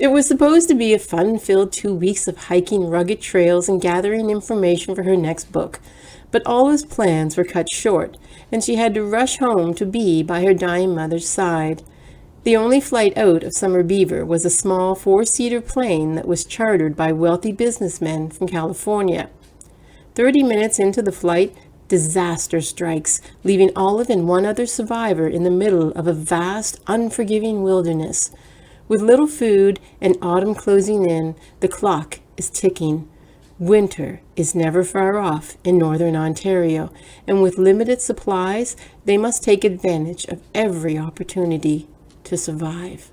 It was supposed to be a fun-filled 2 weeks of hiking rugged trails and gathering information for her next book, but all those plans were cut short, and she had to rush home to be by her dying mother's side. The only flight out of Summer Beaver was a small 4-seater plane that was chartered by wealthy businessmen from California. 30 minutes into the flight, disaster strikes, leaving Olive and one other survivor in the middle of a vast, unforgiving wilderness. With little food and autumn closing in, the clock is ticking. Winter is never far off in northern Ontario, and with limited supplies, they must take advantage of every opportunity to survive.